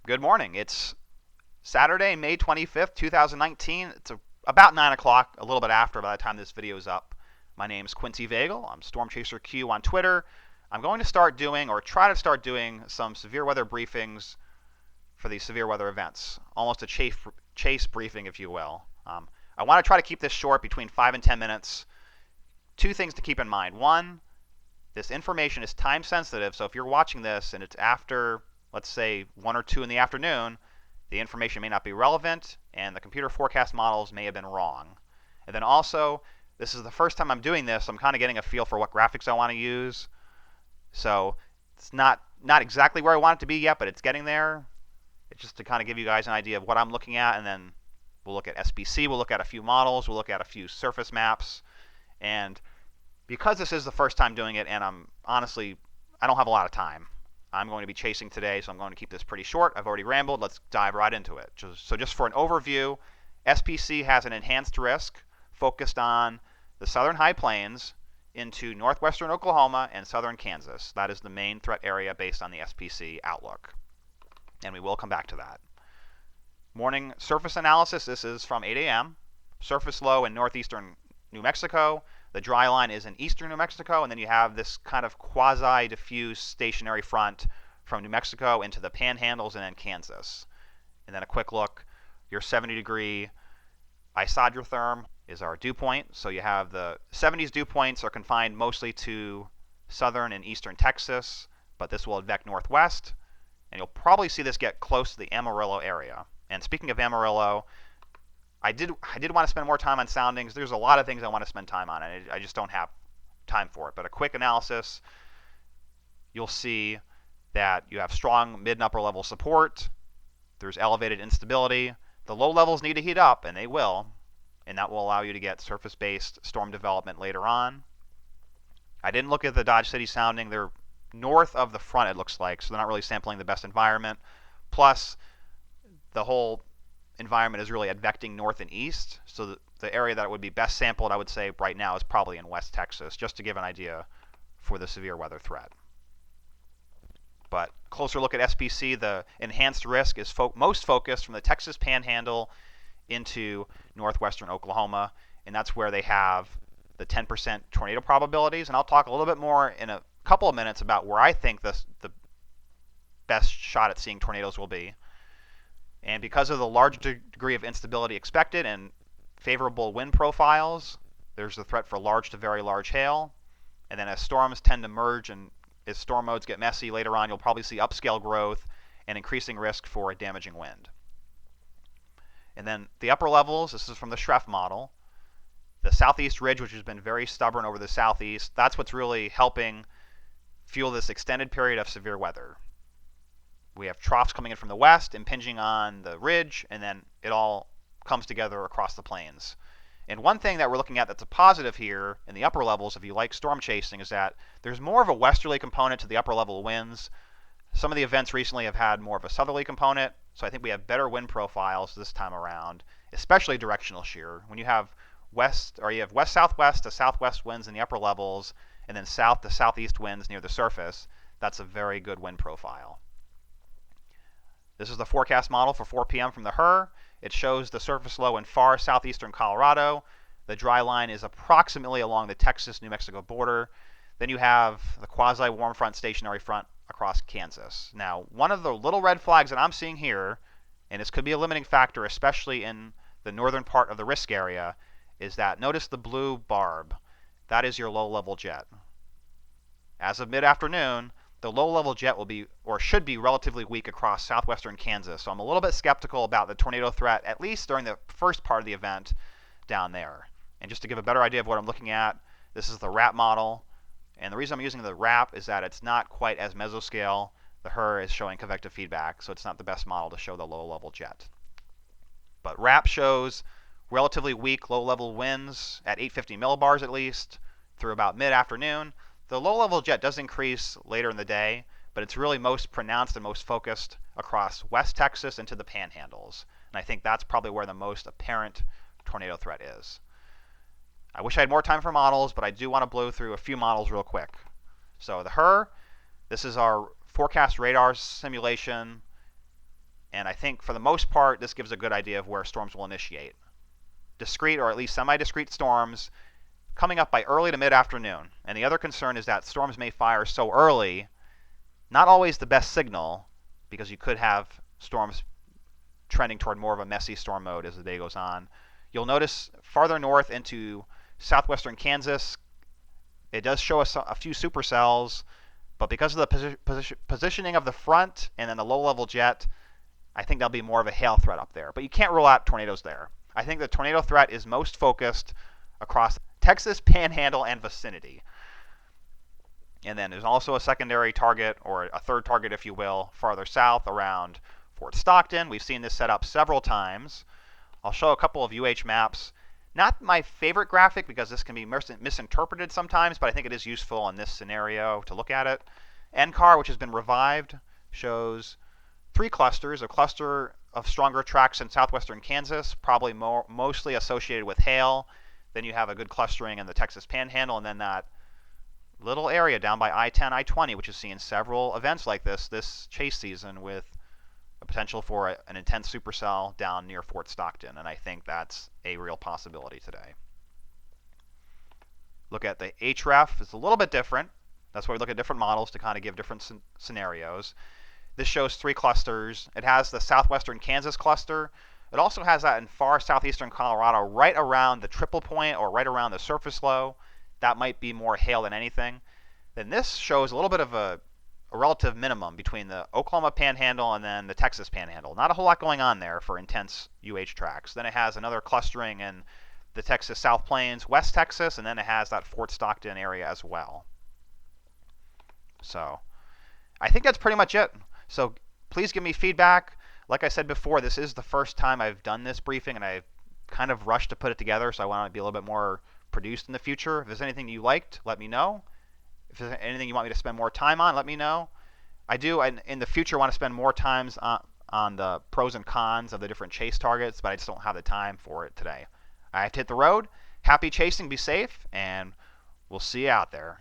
Good morning. It's Saturday, May 25th, 2019. It's about 9 o'clock, a little bit after by the time this video is up. My name is Quincy Vagel. I'm Storm Chaser Q on Twitter. I'm going to start doing, or try to start doing, some severe weather briefings for these severe weather events. Almost a chase briefing, if you will. I want to try to keep this short, between 5 and 10 minutes. Two things to keep in mind. One, this information is time sensitive, so if you're watching this and it's after, let's say, 1 or 2 in the afternoon, the information may not be relevant and the computer forecast models may have been wrong. And then also, this is the first time I'm doing this, so I'm kind of getting a feel for what graphics I want to use. So it's not exactly where I want it to be yet, but it's getting there. It's just to kind of give you guys an idea of what I'm looking at, and then we'll look at SPC, we'll look at a few models, we'll look at a few surface maps. And because this is the first time doing it, and I don't have a lot of time. I'm going to be chasing today, so I'm going to keep this pretty short. I've already rambled. Let's dive right into it. So just for an overview, SPC has an enhanced risk focused on the southern high plains into northwestern Oklahoma and southern Kansas. That is the main threat area based on the SPC outlook. And we will come back to that. Morning surface analysis. This is from 8 a.m. Surface low in northeastern New Mexico. The dry line is in eastern New Mexico, and then you have this kind of quasi-diffuse stationary front from New Mexico into the panhandles and then Kansas. And then a quick look, your 70-degree isotherm is our dew point. So you have the 70s dew points are confined mostly to southern and eastern Texas, but this will advect northwest, and you'll probably see this get close to the Amarillo area. And speaking of Amarillo, I did want to spend more time on soundings. There's a lot of things I want to spend time on, and I just don't have time for it. But a quick analysis, you'll see that you have strong mid and upper level support. There's elevated instability. The low levels need to heat up, and they will, and that will allow you to get surface-based storm development later on. I didn't look at the Dodge City sounding. They're north of the front, it looks like, so they're not really sampling the best environment. Plus, the whole environment is really advecting north and east, so the area that would be best sampled, I would say, right now is probably in West Texas, just to give an idea for the severe weather threat. But closer look at SPC, the enhanced risk is most focused from the Texas Panhandle into northwestern Oklahoma, and that's where they have the 10% tornado probabilities. And I'll talk a little bit more in a couple of minutes about where I think the best shot at seeing tornadoes will be. And because of the large degree of instability expected and favorable wind profiles, there's the threat for large to very large hail. And then as storms tend to merge and as storm modes get messy later on, you'll probably see upscale growth and increasing risk for a damaging wind. And then the upper levels, this is from the Schreff model. The southeast ridge, which has been very stubborn over the southeast, that's what's really helping fuel this extended period of severe weather. We have troughs coming in from the west, impinging on the ridge, and then it all comes together across the plains. And one thing that we're looking at that's a positive here in the upper levels, if you like storm chasing, is that there's more of a westerly component to the upper level winds. Some of the events recently have had more of a southerly component, so I think we have better wind profiles this time around, especially directional shear. When you have west-southwest to southwest winds in the upper levels, and then south to southeast winds near the surface, that's a very good wind profile. This is the forecast model for 4 p.m. from the HRRR. It shows the surface low in far southeastern Colorado. The dry line is approximately along the Texas-New Mexico border. Then you have the quasi-warm front, stationary front across Kansas. Now, one of the little red flags that I'm seeing here, and this could be a limiting factor, especially in the northern part of the risk area, is that notice the blue barb. That is your low-level jet. As of mid-afternoon, the low-level jet will be, or should be, relatively weak across southwestern Kansas. So I'm a little bit skeptical about the tornado threat, at least during the first part of the event down there. And just to give a better idea of what I'm looking at, this is the RAP model. And the reason I'm using the RAP is that it's not quite as mesoscale. The HRRR is showing convective feedback, so it's not the best model to show the low-level jet. But RAP shows relatively weak low-level winds at 850 millibars at least through about mid-afternoon. The low-level jet does increase later in the day, but it's really most pronounced and most focused across West Texas into the panhandles. And I think that's probably where the most apparent tornado threat is. I wish I had more time for models, but I do want to blow through a few models real quick. So the HRRR, this is our forecast radar simulation. And I think for the most part, this gives a good idea of where storms will initiate. Discrete or at least semi-discrete storms coming up by early to mid-afternoon. And the other concern is that storms may fire so early, not always the best signal, because you could have storms trending toward more of a messy storm mode as the day goes on. You'll notice farther north into southwestern Kansas, it does show us a few supercells, but because of the positioning of the front and then the low-level jet, I think there'll be more of a hail threat up there. But you can't rule out tornadoes there. I think the tornado threat is most focused across Texas Panhandle and vicinity. And then there's also a secondary target, or a third target, if you will, farther south around Fort Stockton. We've seen this set up several times. I'll show a couple of UH maps. Not my favorite graphic because this can be misinterpreted sometimes, but I think it is useful in this scenario to look at it. NCAR, which has been revived, shows 3 clusters. A cluster of stronger tracks in southwestern Kansas, probably mostly associated with hail. Then you have a good clustering in the Texas Panhandle, and then that little area down by I-10, I-20, which has seen several events like this chase season with a potential for an intense supercell down near Fort Stockton, and I think that's a real possibility today. Look at the HREF. It's a little bit different. That's why we look at different models to kind of give different scenarios. This shows 3 clusters. It has the southwestern Kansas cluster. It also has that in far southeastern Colorado, right around the triple point or right around the surface low. That might be more hail than anything. Then this shows a little bit of a relative minimum between the Oklahoma Panhandle and then the Texas Panhandle. Not a whole lot going on there for intense UH tracks. Then it has another clustering in the Texas South Plains, West Texas, and then it has that Fort Stockton area as well. So I think that's pretty much it. So please give me feedback. Like I said before, this is the first time I've done this briefing, and I've kind of rushed to put it together, so I want to be a little bit more produced in the future. If there's anything you liked, let me know. If there's anything you want me to spend more time on, let me know. I do, in the future, want to spend more time on the pros and cons of the different chase targets, but I just don't have the time for it today. I have to hit the road. Happy chasing, be safe, and we'll see you out there.